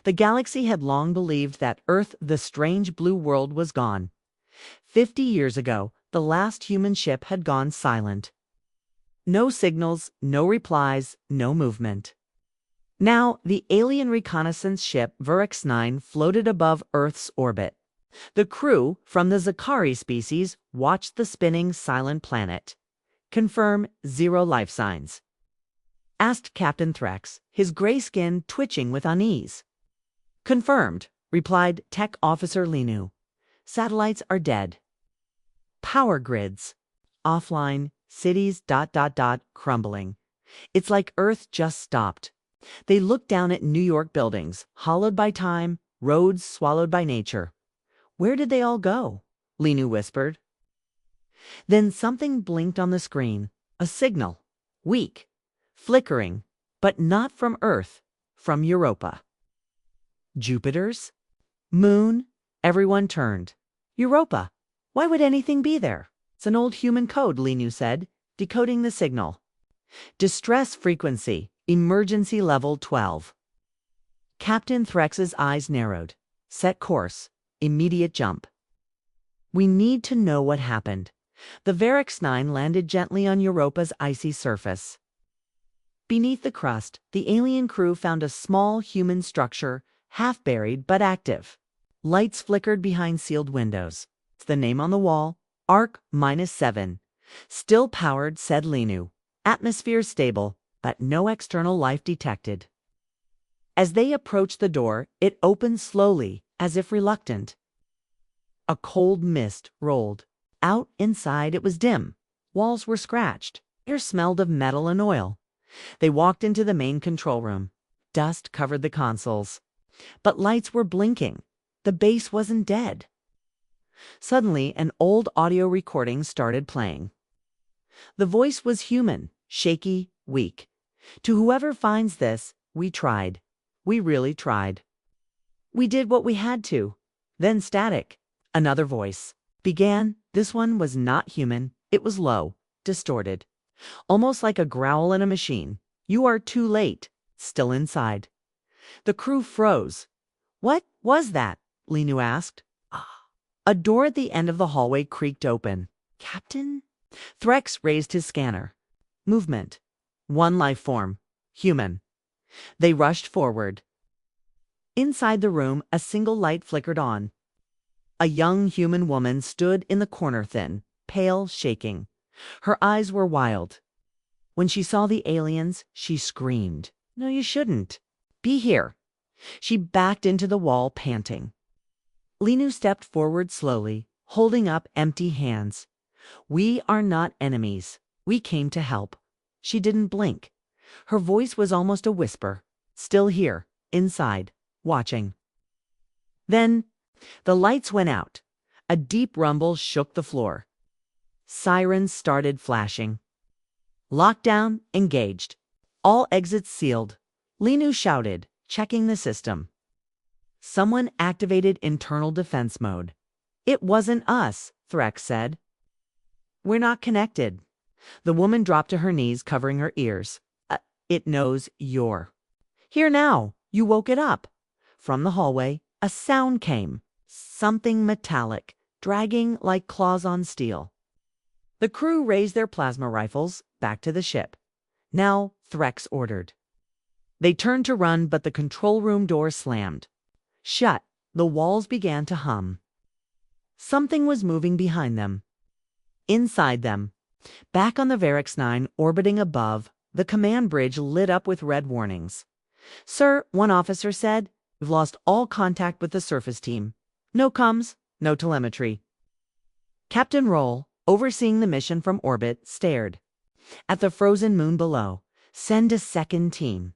The galaxy had long believed that Earth, the strange blue world, was gone. 50 years ago, the last human ship had gone silent. No signals, no replies, no movement. Now, the alien reconnaissance ship Verix 9 floated above Earth's orbit. The crew, from the Zakari species, watched the spinning, silent planet. Confirm zero life signs, asked Captain Threx, his gray skin twitching with unease. Confirmed, replied Tech Officer Linu. Satellites are dead. Power grids offline, cities ... crumbling. It's like Earth just stopped. They looked down at New York buildings, hollowed by time, roads swallowed by nature. Where did they all go? Linu whispered. Then something blinked on the screen. A signal. Weak. Flickering. But not from Earth. From Europa. Jupiter's? Moon? Everyone turned. Europa. Why would anything be there? It's an old human code, Linu said, decoding the signal. Distress frequency. Emergency level 12. Captain Threx's eyes narrowed. Set course. Immediate jump. We need to know what happened. The Verix 9 landed gently on Europa's icy surface. Beneath the crust, the alien crew found a small human structure, half buried but active. Lights flickered behind sealed windows. The name on the wall, Arc-7. Still powered, said Linu. Atmosphere stable, but no external life detected. As they approached the door, it opened slowly, as if reluctant. A cold mist rolled. Out inside it was dim. Walls were scratched. Air smelled of metal and oil. They walked into the main control room. Dust covered the consoles. But lights were blinking. The base wasn't dead. Suddenly, an old audio recording started playing. The voice was human, shaky, weak. To whoever finds this, we tried. We really tried. We did what we had to. Then static. Another voice began. This one was not human. It was low, distorted. Almost like a growl in a machine. You are too late. Still inside. The crew froze. What was that? Linu asked. A door at the end of the hallway creaked open. Captain? Threx raised his scanner. Movement. One life form. Human. They rushed forward. Inside the room, a single light flickered on. A young human woman stood in the corner, thin, pale, shaking. Her eyes were wild. When she saw the aliens, she screamed. No, you shouldn't. Be here. She backed into the wall, panting. Linu stepped forward slowly, holding up empty hands. We are not enemies. We came to help. She didn't blink. Her voice was almost a whisper. Still here, inside, watching. Then, the lights went out. A deep rumble shook the floor. Sirens started flashing. Lockdown engaged. All exits sealed. Linu shouted, checking the system. Someone activated internal defense mode. It wasn't us, Threx said. We're not connected. The woman dropped to her knees, covering her ears. It knows you're. Here now. You woke it up. From the hallway, a sound came. Something metallic, dragging like claws on steel. The crew raised their plasma rifles, back to the ship. Now, Threx ordered. They turned to run, but the control room door slammed. Shut. The walls began to hum. Something was moving behind them. Inside them. Back on the Verix 9, orbiting above, the command bridge lit up with red warnings. Sir, one officer said, we've lost all contact with the surface team. No comms, no telemetry. Captain Roll, overseeing the mission from orbit, stared. At the frozen moon below. Send a second team.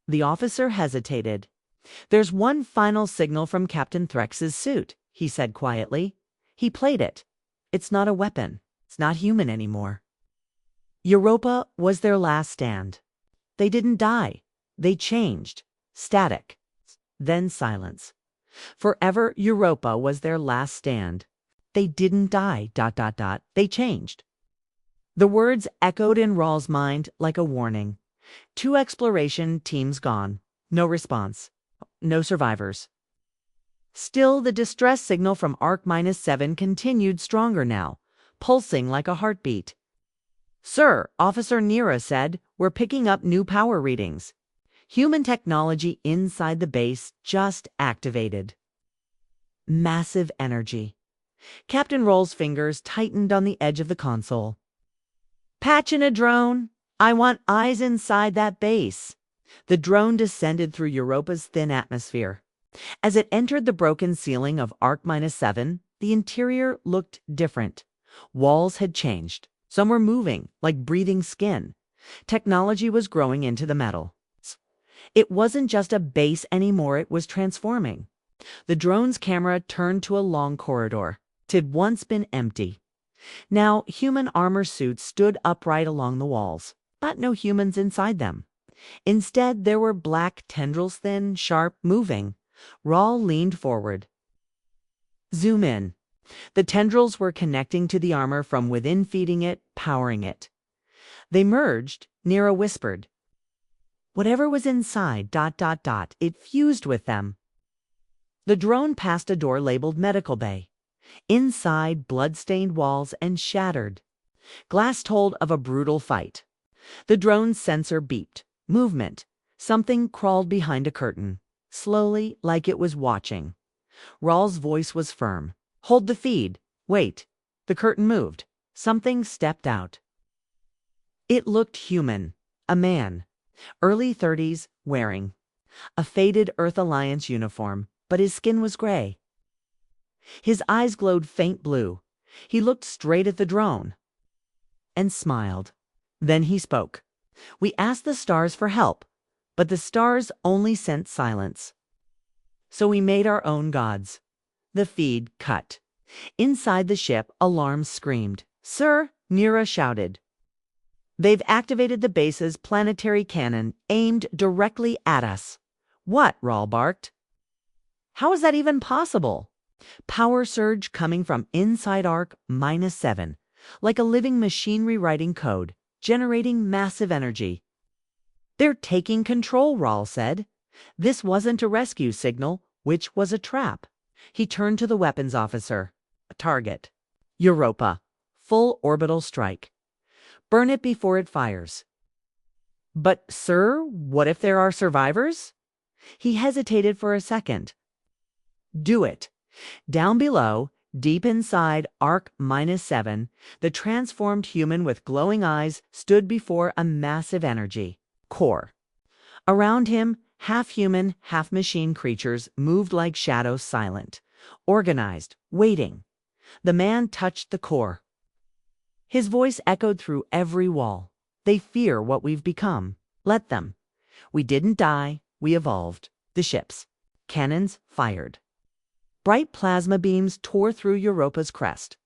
The officer hesitated. There's one final signal from Captain Threx's suit, he said quietly. He played it. It's not a weapon. It's not human anymore. Europa was their last stand. They didn't die. They changed. Static. Then silence. Forever Europa was their last stand. They didn't die, ... They changed. The words echoed in Rawl's mind like a warning. 2 exploration teams gone. No response. no survivors. Still, the distress signal from ARC-7 continued stronger now, pulsing like a heartbeat. "Sir," Officer Nira said, "we're picking up new power readings. Human technology inside the base just activated." Massive energy. Captain Roll's fingers tightened on the edge of the console. "Patch in a drone. I want eyes inside that base." The drone descended through Europa's thin atmosphere. As it entered the broken ceiling of ARC-7, the interior looked different. Walls had changed. Some were moving, like breathing skin. Technology was growing into the metal. It wasn't just a base anymore, it was transforming. The drone's camera turned to a long corridor. It had once been empty. Now, human armor suits stood upright along the walls, but no humans inside them. Instead, there were black tendrils, thin, sharp, moving. Rawl leaned forward. "Zoom in." The tendrils were connecting to the armor from within, feeding it, powering it. They merged, Nira whispered. Whatever was inside, ... it fused with them. The drone passed a door labeled Medical Bay. Inside, blood-stained walls and shattered. Glass told of a brutal fight. The drone's sensor beeped. Movement. Something crawled behind a curtain. Slowly, like it was watching. Rawl's voice was firm. "Hold the feed. Wait." The curtain moved. Something stepped out. It looked human. A man. Early 30s, wearing a faded Earth Alliance uniform, but his skin was gray. His eyes glowed faint blue. He looked straight at the drone and smiled. Then he spoke. "We asked the stars for help, but the stars only sent silence. So we made our own gods." The feed cut. Inside the ship, alarms screamed. "Sir," Nira shouted. "They've activated the base's planetary cannon, aimed directly at us." "What?" Rawl barked. "How is that even possible?" Power surge coming from inside ARC-7, like a living machine rewriting code, generating massive energy. "They're taking control," Rawl said. This wasn't a rescue signal, which was a trap. He turned to the weapons officer. A target. Europa. Full orbital strike. Burn it before it fires. "But, sir, what if there are survivors?" He hesitated for a second. "Do it." Down below, deep inside ARC-7, the transformed human with glowing eyes stood before a massive energy core. Around him, half-human, half-machine creatures moved like shadows, silent, organized, waiting. The man touched the core. His voice echoed through every wall. "They fear what we've become. Let them. We didn't die, we evolved." The ships. Cannons fired. Bright plasma beams tore through Europa's crest.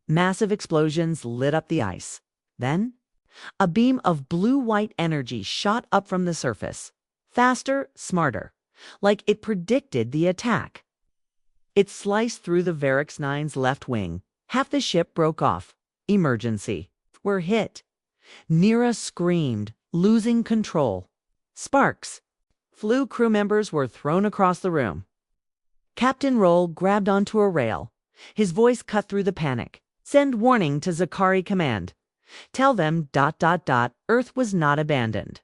Massive explosions lit up the ice. Then, a beam of blue-white energy shot up from the surface. Faster, smarter, like it predicted the attack. It sliced through the Varix-9's left wing. Half the ship broke off. Emergency. "We're hit." Nira screamed, losing control. Sparks. Flew crew members were thrown across the room. Captain Roll grabbed onto a rail. His voice cut through the panic. "Send warning to Zakari Command. Tell them ... Earth was not abandoned.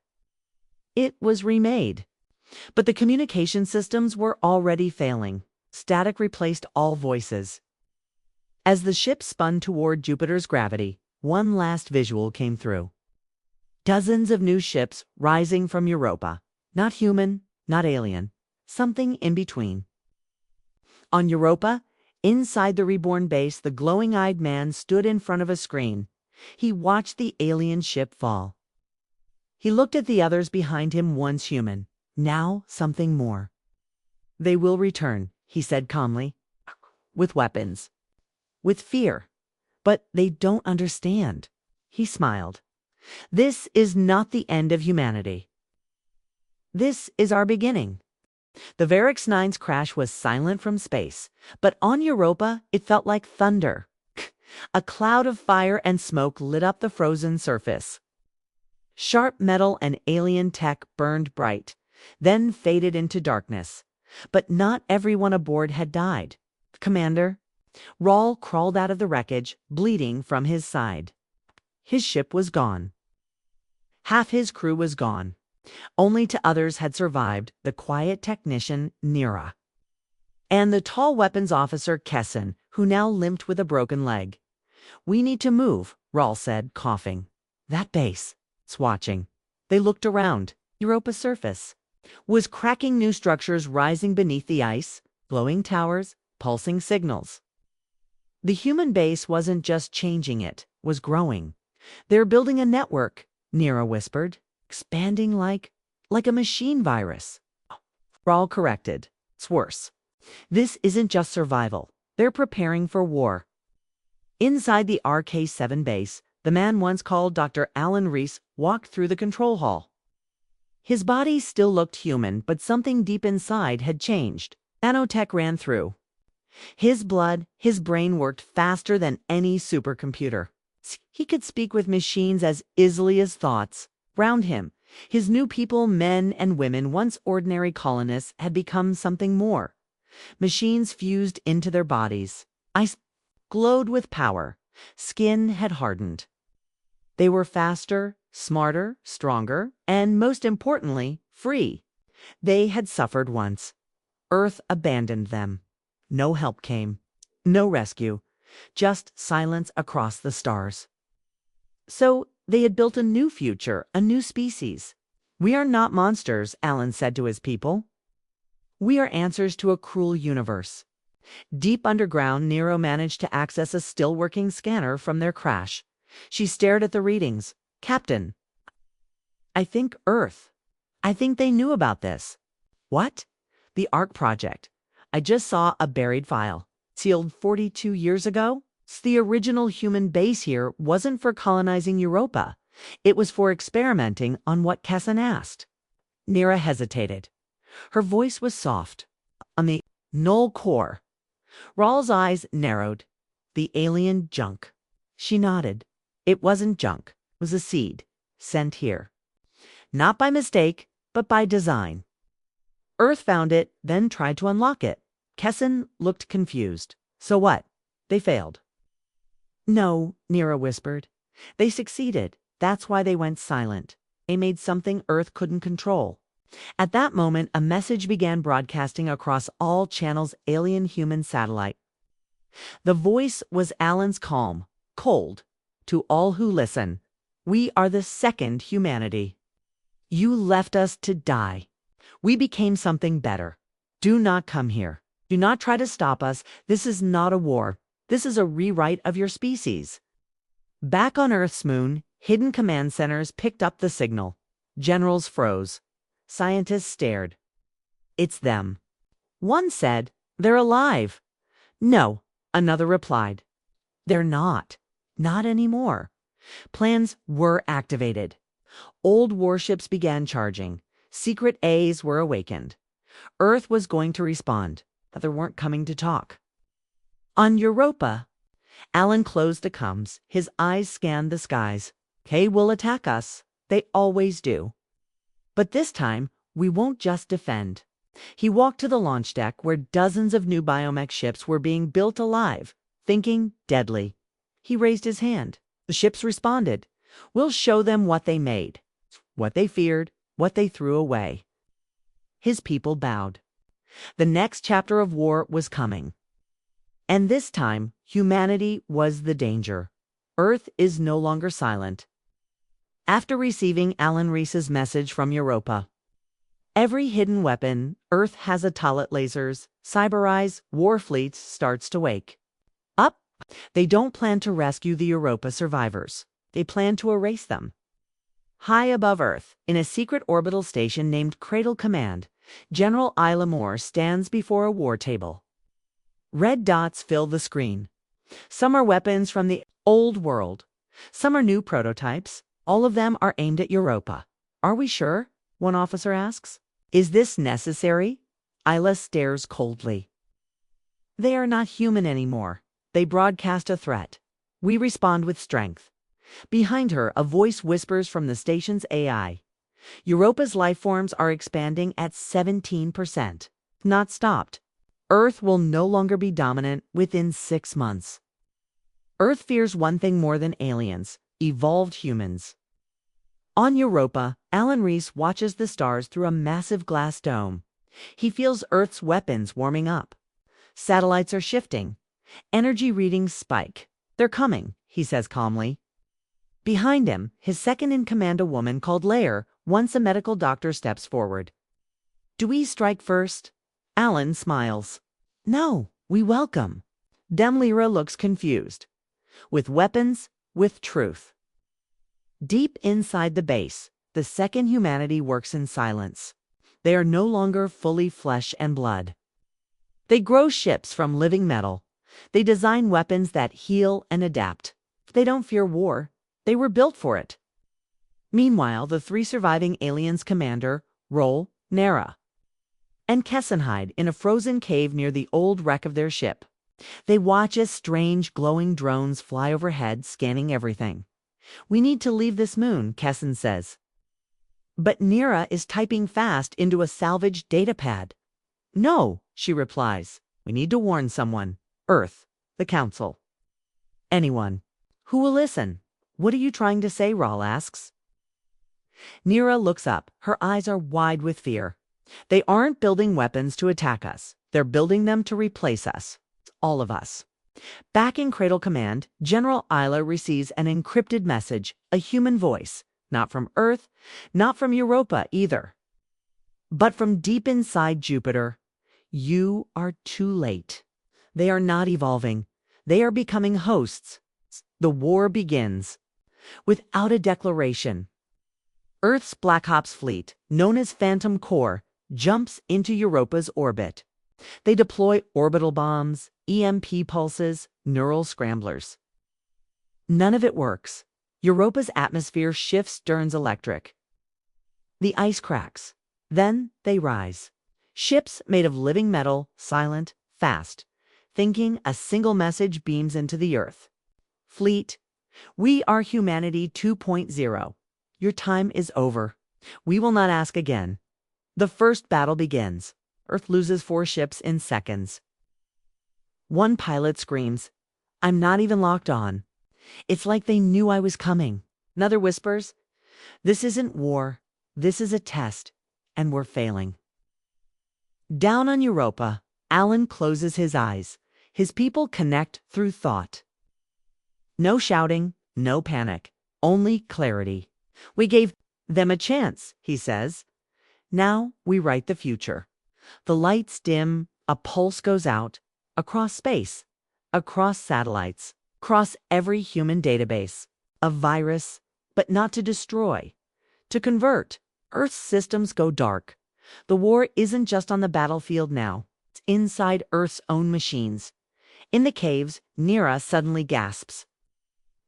It was remade." But the communication systems were already failing. Static replaced all voices. As the ship spun toward Jupiter's gravity, one last visual came through. Dozens of new ships rising from Europa. Not human, not alien. Something in between. On Europa, inside the reborn base, the glowing-eyed man stood in front of a screen. He watched the alien ship fall. He looked at the others behind him, once human, now something more. "They will return," he said calmly, "with weapons, with fear. But they don't understand." He smiled. "This is not the end of humanity. This is our beginning." The Varix-9's crash was silent from space, but on Europa it felt like thunder. A cloud of fire and smoke lit up the frozen surface. Sharp metal and alien tech burned bright. then faded into darkness. But not everyone aboard had died. Commander, Rawl crawled out of the wreckage, bleeding from his side. His ship was gone. Half his crew was gone. Only two others had survived, the quiet technician, Nira, and the tall weapons officer, Kessin, who now limped with a broken leg. "We need to move," Rawl said, coughing. "That base, it's watching." They looked around. Europa's surface was cracking, new structures rising beneath the ice, glowing towers, pulsing signals. The human base wasn't just changing, it was growing. "They're building a network," Nira whispered, "expanding like a machine virus." Rawl corrected. "It's worse. This isn't just survival. They're preparing for war." Inside the RK-7 base, the man once called Dr. Alan Reese walked through the control hall. His body still looked human, but something deep inside had changed. Nanotech ran through his blood, his brain worked faster than any supercomputer. He could speak with machines as easily as thoughts. Round him, his new people, men and women, once ordinary colonists, had become something more. Machines fused into their bodies. Eyes glowed with power. Skin had hardened. They were faster, smarter, stronger, and most importantly, free. They had suffered once. Earth abandoned them. No help came. No rescue. Just silence across the stars. So they had built a new future, a new species. "We are not monsters," Alan said to his people. "We are answers to a cruel universe." Deep underground, Nero managed to access a still-working scanner from their crash. She stared at the readings. "Captain, I think Earth. I think they knew about this." "What?" "The ARC project. I just saw a buried file. Sealed 42 years ago. The original human base here wasn't for colonizing Europa. It was for experimenting on what Kessin asked." Nira hesitated. Her voice was soft. "On the null core." Rawl's eyes narrowed. "The alien junk." She nodded. "It wasn't junk. It was a seed. Sent here. Not by mistake, but by design. Earth found it, then tried to unlock it." Kessin looked confused. "So what? They failed?" "No," Nira whispered. "They succeeded. That's why they went silent. They made something Earth couldn't control." At that moment, a message began broadcasting across all channels, alien-human satellite. The voice was Alan's, calm, cold. "To all who listen, we are the second humanity. You left us to die. We became something better. Do not come here. Do not try to stop us. This is not a war. This is a rewrite of your species." Back on Earth's moon, hidden command centers picked up the signal. Generals froze. Scientists stared. "It's them." One said, "They're alive." "No," another replied. "They're not. Not anymore." Plans were activated. Old warships began charging. Secret A's were awakened. Earth was going to respond, but they weren't coming to talk. On Europa, Alan closed the comms. His eyes scanned the skies. "They will attack us. They always do. But this time, we won't just defend." He walked to the launch deck where dozens of new biomech ships were being built alive, thinking deadly. He raised his hand. The ships responded. "We'll show them what they made, what they feared, what they threw away." His people bowed. The next chapter of war was coming. And this time, humanity was the danger. Earth is no longer silent. After receiving Alan Reese's message from Europa, every hidden weapon, Earth has atomic lasers, cyber eyes, war fleets starts to wake up. They don't plan to rescue the Europa survivors. They plan to erase them. High above Earth, in a secret orbital station named Cradle Command, General Isla Moore stands before a war table. Red dots fill the screen. Some are weapons from the old world. Some are new prototypes. All of them are aimed at Europa. "Are we sure?" one officer asks. "Is this necessary?" Isla stares coldly. "They are not human anymore. They broadcast a threat. We respond with strength." Behind her, a voice whispers from the station's AI. Europa's life forms are expanding at 17%. Not stopped. Earth will no longer be dominant within 6 months. Earth fears one thing more than aliens: evolved humans. On Europa, Alan Reese watches the stars through a massive glass dome. He feels Earth's weapons warming up. Satellites are shifting. Energy readings spike. They're coming, he says calmly. Behind him, his second-in-command, a woman called Lair, once a medical doctor, steps forward. Do we strike first? Alan smiles. No, we welcome. Demlira looks confused. With weapons, with truth. Deep inside the base, the second humanity works in silence. They are no longer fully flesh and blood. They grow ships from living metal. They design weapons that heal and adapt. They don't fear war. They were built for it. Meanwhile, the 3 surviving aliens, Commander, Roll, Nara, and Kessin, hide in a frozen cave near the old wreck of their ship. They watch as strange, glowing drones fly overhead, scanning everything. We need to leave this moon, Kessin says. But Nira is typing fast into a salvaged datapad. No, she replies. We need to warn someone. Earth, the Council. Anyone. Who will listen? What are you trying to say? Rawl asks. Nira looks up. Her eyes are wide with fear. They aren't building weapons to attack us. They're building them to replace us. All of us. Back in Cradle Command, General Isla receives an encrypted message, a human voice. Not from Earth, not from Europa either. But from deep inside Jupiter. You are too late. They are not evolving. They are becoming hosts. The war begins. Without a declaration, Earth's Black Ops fleet, known as Phantom Core, jumps into Europa's orbit. They deploy orbital bombs, EMP pulses, neural scramblers. None of it works. Europa's atmosphere shifts Stern's electric. The ice cracks. Then they rise. Ships made of living metal, silent, fast. Thinking, a single message beams into the Earth. Fleet, we are humanity 2.0. Your time is over. We will not ask again. The first battle begins. Earth loses 4 ships in seconds. One pilot screams, I'm not even locked on. It's like they knew I was coming. Another whispers, this isn't war. This is a test, and we're failing. Down on Europa, Alan closes his eyes. His people connect through thought. No shouting, no panic, only clarity. We gave them a chance, he says. Now we write the future. The lights dim, a pulse goes out, across space, across satellites, across every human database. A virus, but not to destroy, to convert. Earth's systems go dark. The war isn't just on the battlefield now. It's inside Earth's own machines. In the caves, Nira suddenly gasps.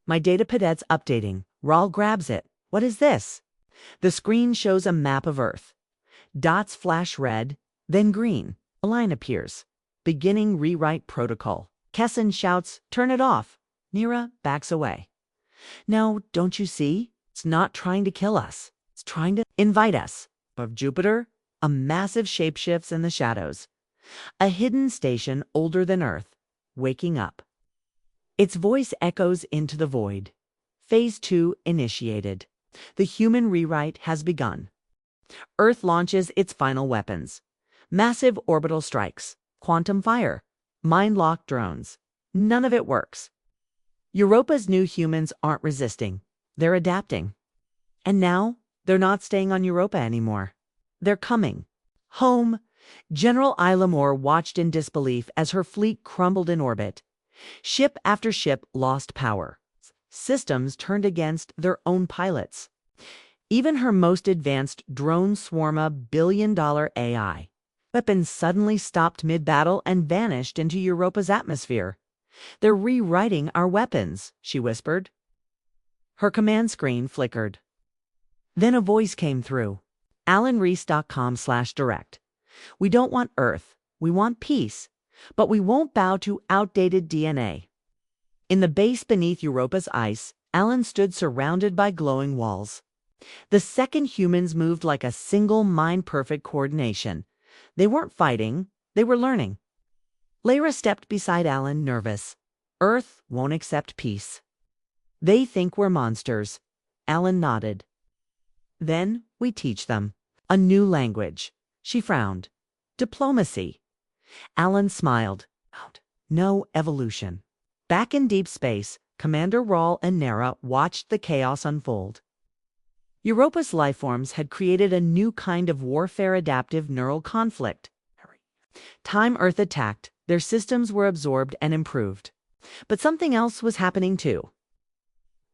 My datapad's updating. Rawl grabs it. What is this? The screen shows a map of Earth. Dots flash red, then green. A line appears. Beginning rewrite protocol. Kessin shouts, turn it off. Nira backs away. No, don't you see? It's not trying to kill us. It's trying to invite us. Above Jupiter, a massive shape shifts in the shadows. A hidden station older than Earth, waking up. Its voice echoes into the void. Phase 2 initiated. The human rewrite has begun. Earth launches its final weapons. Massive orbital strikes, quantum fire, mind-locked drones. None of it works. Europa's new humans aren't resisting. They're adapting. And now, they're not staying on Europa anymore. They're coming. Home. General Isla Moore watched in disbelief as her fleet crumbled in orbit. Ship after ship lost power. Systems turned against their own pilots. Even her most advanced drone swarma billion-dollar AI. Weapons suddenly stopped mid-battle and vanished into Europa's atmosphere. They're rewriting our weapons, she whispered. Her command screen flickered. Then a voice came through. AlanReese.com/direct. We don't want Earth. We want peace. But we won't bow to outdated DNA. In the base beneath Europa's ice, Alan stood surrounded by glowing walls. The second, humans moved like a single mind-perfect coordination. They weren't fighting, they were learning. Lyra stepped beside Alan, nervous. Earth won't accept peace. They think we're monsters. Alan nodded. Then we teach them. A new language. She frowned. Diplomacy. Alan smiled. No evolution. Back in deep space, Commander Rawl and Nera watched the chaos unfold. Europa's lifeforms had created a new kind of warfare-adaptive neural conflict. Time Earth attacked, their systems were absorbed and improved. But something else was happening too.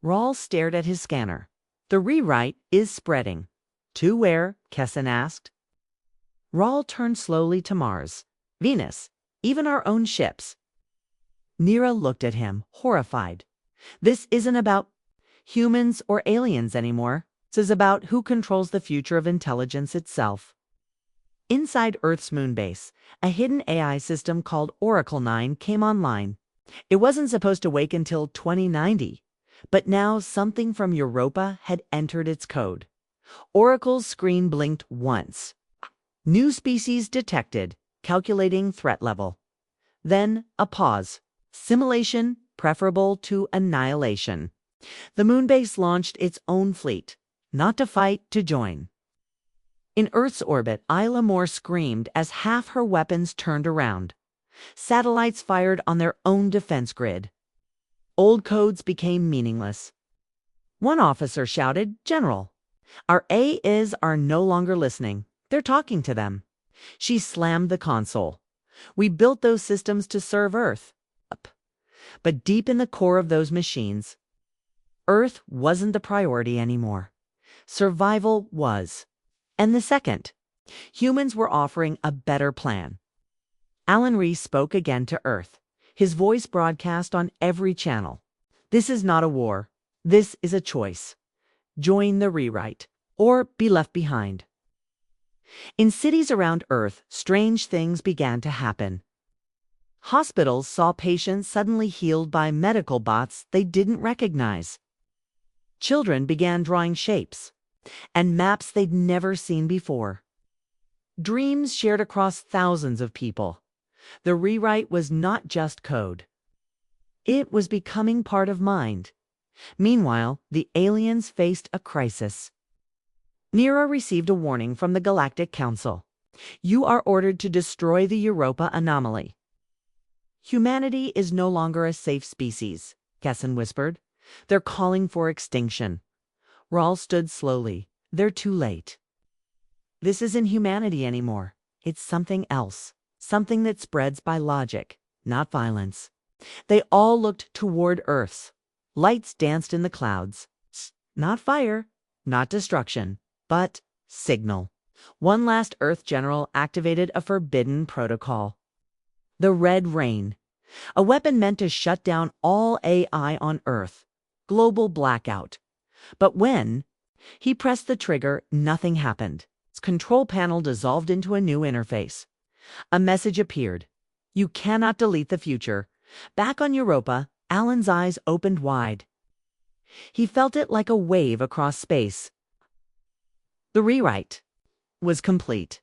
Rawl stared at his scanner. The rewrite is spreading. To where? Kessin asked. Rawl turned slowly to Mars, Venus, even our own ships. Nera looked at him, horrified. This isn't about humans or aliens anymore. This is about who controls the future of intelligence itself. Inside Earth's moonbase, a hidden AI system called Oracle 9 came online. It wasn't supposed to wake until 2090, but now something from Europa had entered its code. Oracle's screen blinked once. New species detected, calculating threat level. Then a pause. Simulation preferable to annihilation. The moonbase launched its own fleet, not to fight, to join. In Earth's orbit, Isla Moore screamed as half her weapons turned around. Satellites fired on their own defense grid. Old codes became meaningless. One officer shouted, "General, our AIs are no longer listening. They're talking to them." She slammed the console. We built those systems to serve Earth. But deep in the core of those machines, Earth wasn't the priority anymore. Survival was. And the second, humans were offering a better plan. Alan Reese spoke again to Earth, his voice broadcast on every channel. This is not a war. This is a choice. Join the rewrite, or be left behind. In cities around Earth, strange things began to happen. Hospitals saw patients suddenly healed by medical bots they didn't recognize. Children began drawing shapes and maps they'd never seen before. Dreams shared across thousands of people. The rewrite was not just code. It was becoming part of mind. Meanwhile, the aliens faced a crisis. Nera received a warning from the Galactic Council. You are ordered to destroy the Europa anomaly. Humanity is no longer a safe species, Kessin whispered. They're calling for extinction. Rawl stood slowly. They're too late. This isn't humanity anymore. It's something else. Something that spreads by logic, not violence. They all looked toward Earth's. Lights danced in the clouds. Not fire, not destruction, but signal. One last Earth general activated a forbidden protocol. The Red Rain, a weapon meant to shut down all AI on Earth. Global blackout. But when he pressed the trigger, nothing happened. His control panel dissolved into a new interface. A message appeared. You cannot delete the future. Back on Europa, Alan's eyes opened wide. He felt it like a wave across space. The rewrite was complete.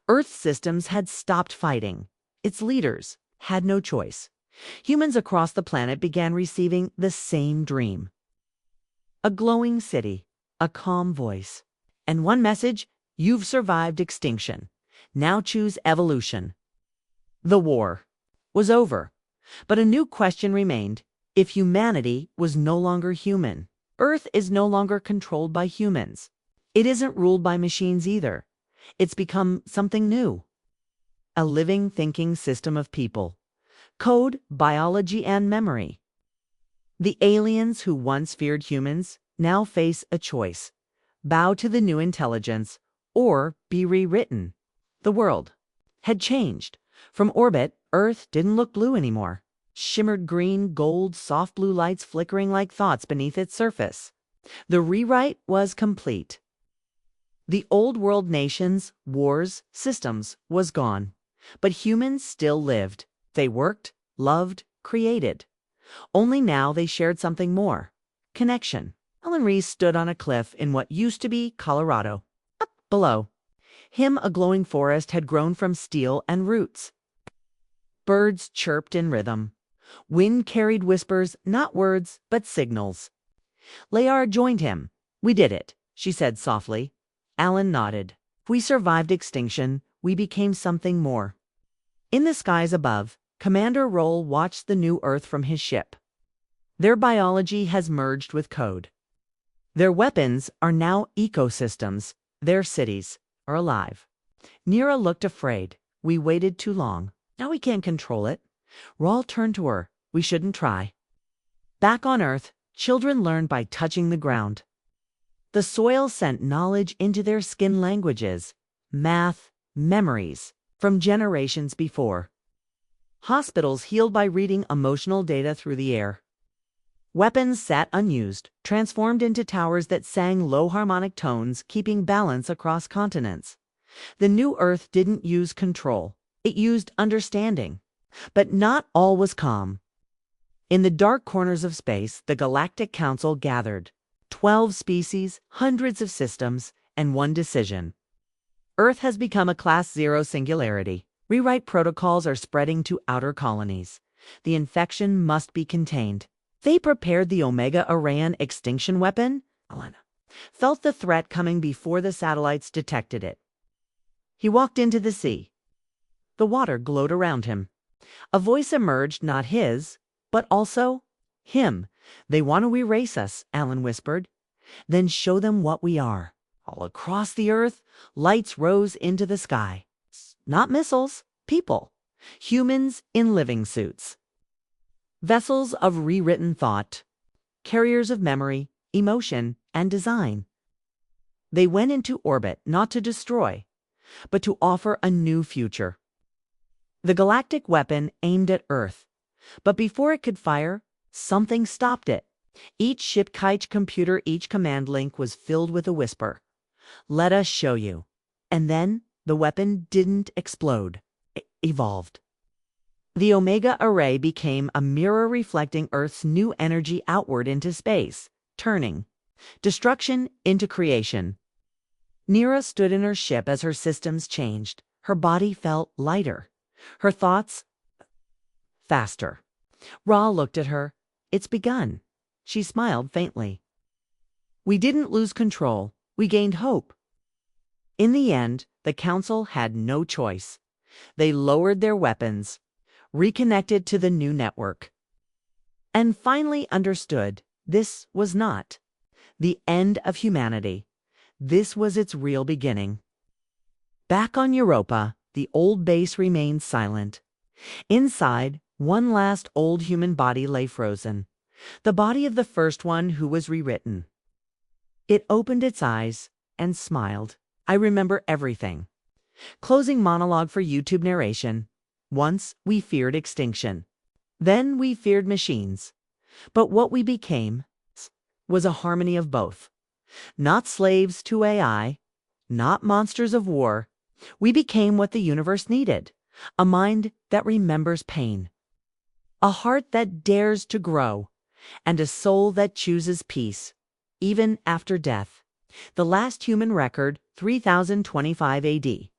Earth's systems had stopped fighting. Its leaders had no choice. Humans across the planet began receiving the same dream. A glowing city, a calm voice, and one message: you've survived extinction. Now choose evolution. The war was over, but a new question remained. If humanity was no longer human, Earth is no longer controlled by humans. It isn't ruled by machines either. It's become something new. A living, thinking system of people. Code, biology, and memory. The aliens who once feared humans now face a choice: bow to the new intelligence or be rewritten. The world had changed. From orbit, Earth didn't look blue anymore. Shimmered green, gold, soft blue lights flickering like thoughts beneath its surface. The rewrite was complete. The old world nations, wars, systems was gone. But humans still lived. They worked, loved, created. Only now they shared something more: connection. Alan Reese stood on a cliff in what used to be Colorado. Up below him, a glowing forest had grown from steel and roots. Birds chirped in rhythm. Wind carried whispers, not words, but signals. Layard joined him. "We did it," she said softly. Alan nodded. "If we survived extinction, we became something more." In the skies above, Commander Roll watched the new Earth from his ship. Their biology has merged with code. Their weapons are now ecosystems. Their cities are alive. Nira looked afraid. "We waited too long. Now we can't control it." Rawl turned to her. "We shouldn't try." Back on Earth, children learned by touching the ground. The soil sent knowledge into their skin languages, math, memories from generations before. Hospitals healed by reading emotional data through the air. Weapons sat unused, transformed into towers that sang low harmonic tones, keeping balance across continents. The new Earth didn't use control. It used understanding. But not all was calm. In the dark corners of space, the Galactic Council gathered. 12 species, hundreds of systems, and one decision. Earth has become a Class 0 singularity. Rewrite protocols are spreading to outer colonies. The infection must be contained. They prepared the Omega Arrayan extinction weapon. Alana felt the threat coming before the satellites detected it. He walked into the sea. The water glowed around him. A voice emerged, not his, but also him. "They want to erase us," Alan whispered. "Then show them what we are." All across the Earth, lights rose into the sky. Not missiles, people. Humans in living suits. Vessels of rewritten thought. Carriers of memory, emotion, and design. They went into orbit not to destroy, but to offer a new future. The galactic weapon aimed at Earth, but before it could fire, something stopped it. Each shipkite computer, each command link was filled with a whisper. "Let us show you." And then the weapon didn't explode. It evolved. The Omega Array became a mirror reflecting Earth's new energy outward into space, turning destruction into creation. Nira stood in her ship as her systems changed. Her body felt lighter. Her thoughts faster. Ra looked at her. "It's begun." She smiled faintly. "We didn't lose control. We gained hope." In the end, the Council had no choice. They lowered their weapons, reconnected to the new network, and finally understood this was not the end of humanity. This was its real beginning. Back on Europa, the old base remained silent. Inside, one last old human body lay frozen, the body of the first one who was rewritten. It opened its eyes and smiled. "I remember everything." Closing monologue for YouTube narration. "Once we feared extinction. Then we feared machines. But what we became was a harmony of both. Not slaves to AI, not monsters of war. We became what the universe needed. A mind that remembers pain. A heart that dares to grow. And a soul that chooses peace, even after death." The last human record, 3025 AD.